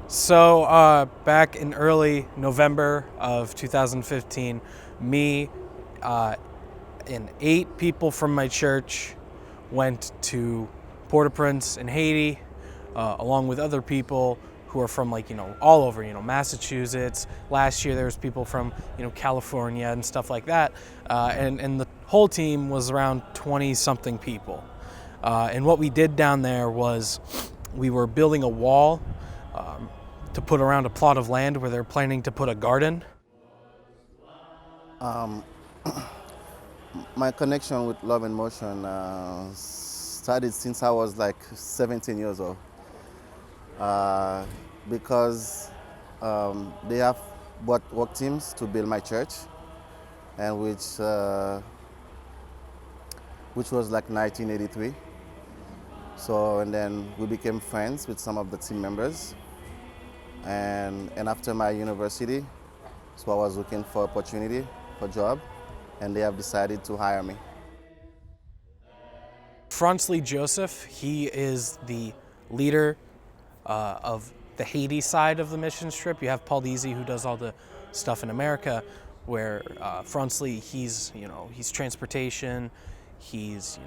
Back in early November of 2015, me and 8 people from my church went to Port-au-Prince in Haiti, along with other people who are from all over, Massachusetts. Last year there was people from California and stuff like that, and the whole team was around 20 something people. And what we did down there was we were building a wall to put around a plot of land where they're planning to put a garden. My connection with Love and Motion started since I was like 17 years old, because they have bought work teams to build my church, and which was like 1983. So, and then we became friends with some of the team members. And after my university, so I was looking for opportunity for job, and they have decided to hire me. Fransley Joseph, he is the leader of the Haiti side of the mission trip. You have Paul Deasy, who does all the stuff in America, where Fransley, he's transportation, he's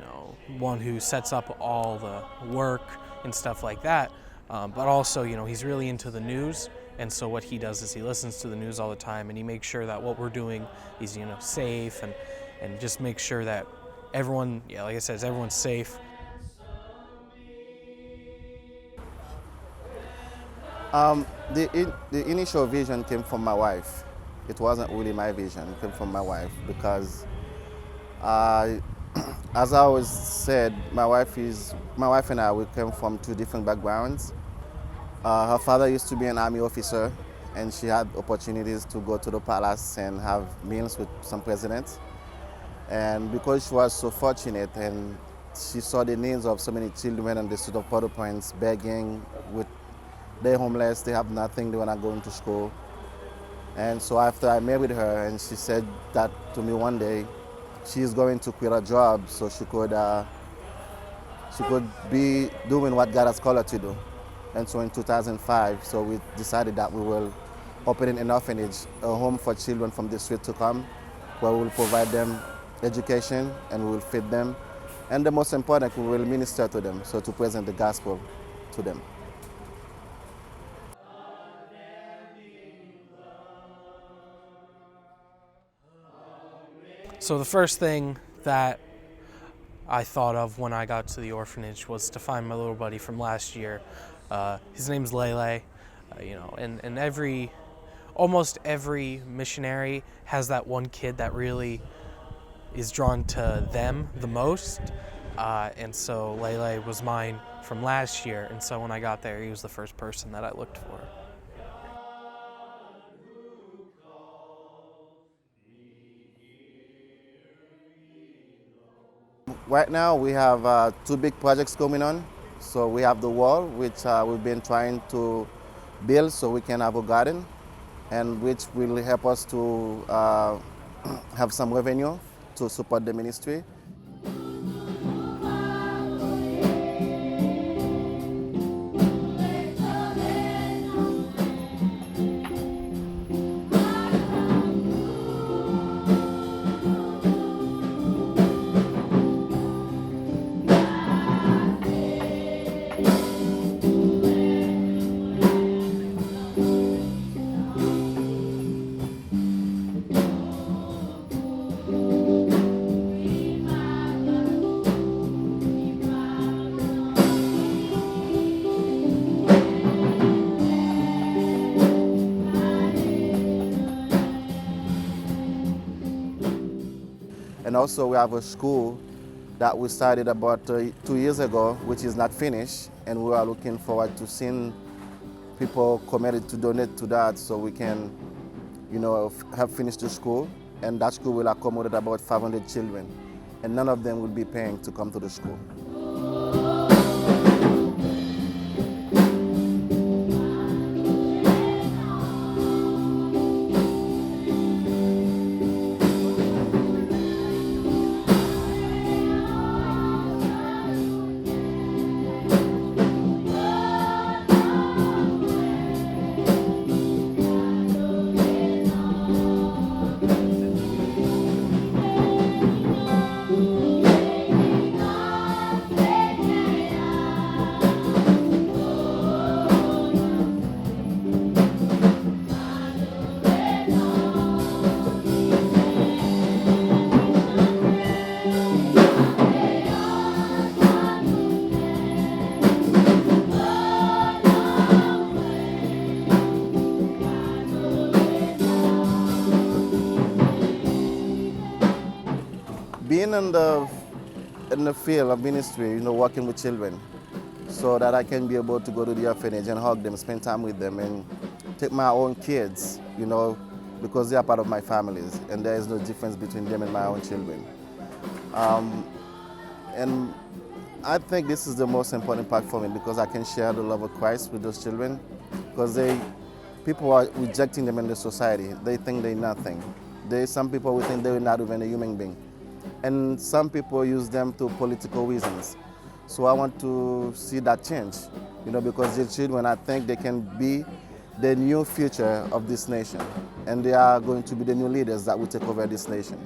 one who sets up all the work and stuff like that. But also, he's really into the news, and so what he does is he listens to the news all the time, and he makes sure that what we're doing is, safe, and just make sure that everyone, like I said, everyone's safe. The initial vision came from my wife. It wasn't really my vision, it came from my wife, because as I always said, my wife and I, we came from 2 different backgrounds. Her father used to be an army officer, and she had opportunities to go to the palace and have meals with some presidents. And because she was so fortunate and she saw the needs of so many children in the street of Port-au-Prince begging, they're homeless, they have nothing, they want to go into school. And so after I met with her, and she said that to me one day, she's going to quit her job so she could be doing what God has called her to do. And so in 2005, so we decided that we will open an orphanage, a home for children from the street to come, where we will provide them education and we will feed them. And the most important, we will minister to them, so to present the gospel to them. So the first thing that I thought of when I got to the orphanage was to find my little buddy from last year. His name's Lele, and almost every missionary has that one kid that really is drawn to them the most. And so Lele was mine from last year, and so when I got there, he was the first person that I looked for. Right now we have 2 big projects coming on. So we have the wall, which we've been trying to build so we can have a garden, and which will help us to have some revenue to support the ministry. And also we have a school that we started about 2 years ago, which is not finished, and we are looking forward to seeing people committed to donate to that so we can, help finish the school. And that school will accommodate about 500 children, and none of them will be paying to come to the school. been in the field of ministry, working with children, so that I can be able to go to the orphanage and hug them, spend time with them, and take my own kids, because they are part of my families, and there is no difference between them and my own children. And I think this is the most important part for me, because I can share the love of Christ with those children, because people are rejecting them in the society. They think they're nothing. Some people will think they're not even a human being. And some people use them to political reasons. So I want to see that change, because the children, I think they can be the new future of this nation. And they are going to be the new leaders that will take over this nation.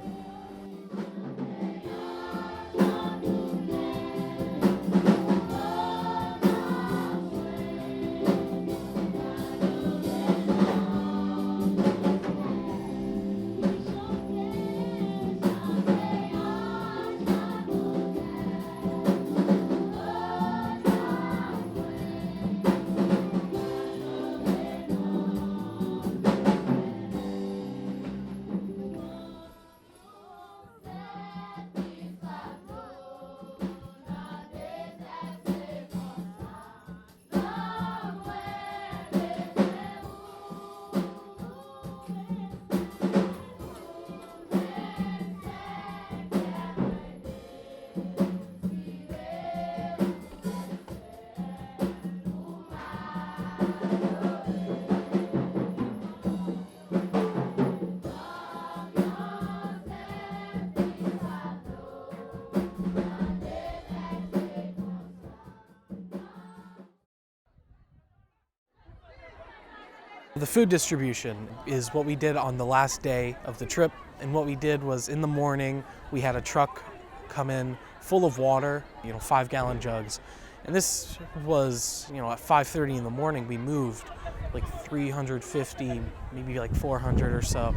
The food distribution is what we did on the last day of the trip, and what we did was in the morning we had a truck come in full of water, 5-gallon jugs, and this was, at 5:30 in the morning we moved like 350, maybe like 400 or so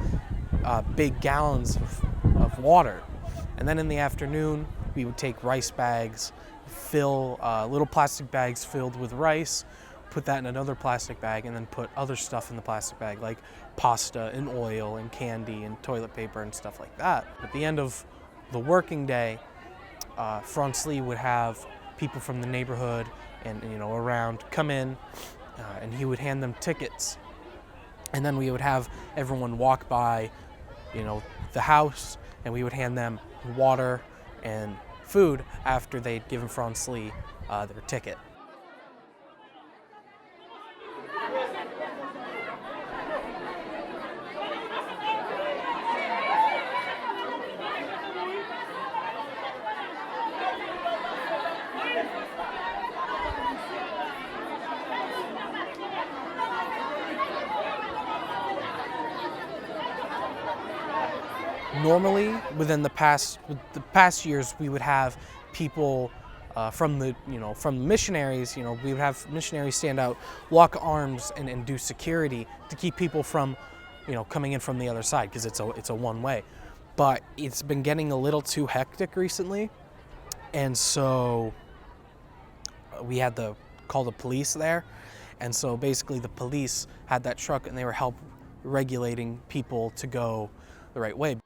big gallons of water. And then in the afternoon we would take rice bags, fill little plastic bags filled with rice, put that in another plastic bag, and then put other stuff in the plastic bag like pasta and oil and candy and toilet paper and stuff like that. At the end of the working day, Franz Lee would have people from the neighborhood and around come in, and he would hand them tickets, and then we would have everyone walk by the house, and we would hand them water and food after they'd given Franz Lee their ticket. Normally, within the past years, we would have people from the missionaries. We would have missionaries stand out, lock arms, and do security to keep people from, coming in from the other side, because it's a one-way. But it's been getting a little too hectic recently, and so we had to call the police there, and so basically the police had that truck, and they were regulating people to go the right way.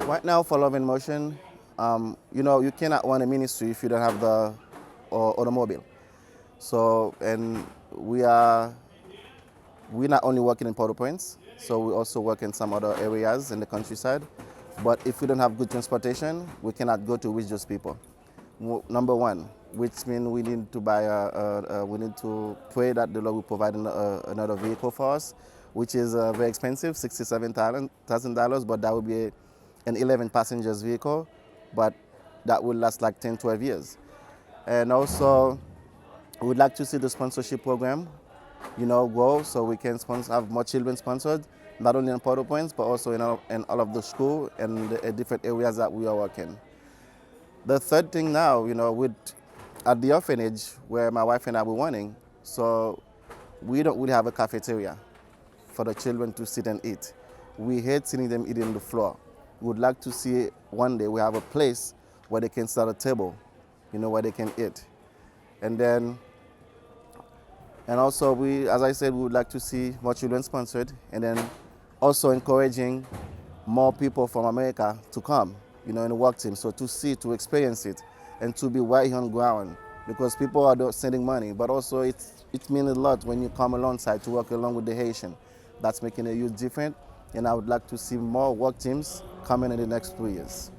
Right now, for Love in Motion, you cannot run a ministry if you don't have the automobile. So, and we're not only working in Port-au-Prince, so we also work in some other areas in the countryside. But if we don't have good transportation, we cannot go to reach those people. Number one, which means we need to we need to pray that the Lord will provide another vehicle for us, which is very expensive, $67,000, but that will be an 11 passengers vehicle, but that will last like 10, 12 years. And also, we would like to see the sponsorship program, grow, so we can have more children sponsored, not only in Port-au-Prince, but also in all of the school and the different areas that we are working. The third thing now, at the orphanage where my wife and I were running, so we don't really have a cafeteria for the children to sit and eat. We hate seeing them eating on the floor. We would like to see one day we have a place where they can set a table, where they can eat. And also as I said, we would like to see more children sponsored, and then also encouraging more people from America to come, in the work team, so to see, to experience it, and to be right here on ground, because people are sending money, but also it means a lot when you come alongside to work along with the Haitian. That's making a huge difference, and I would like to see more work teams coming in the next 2 years.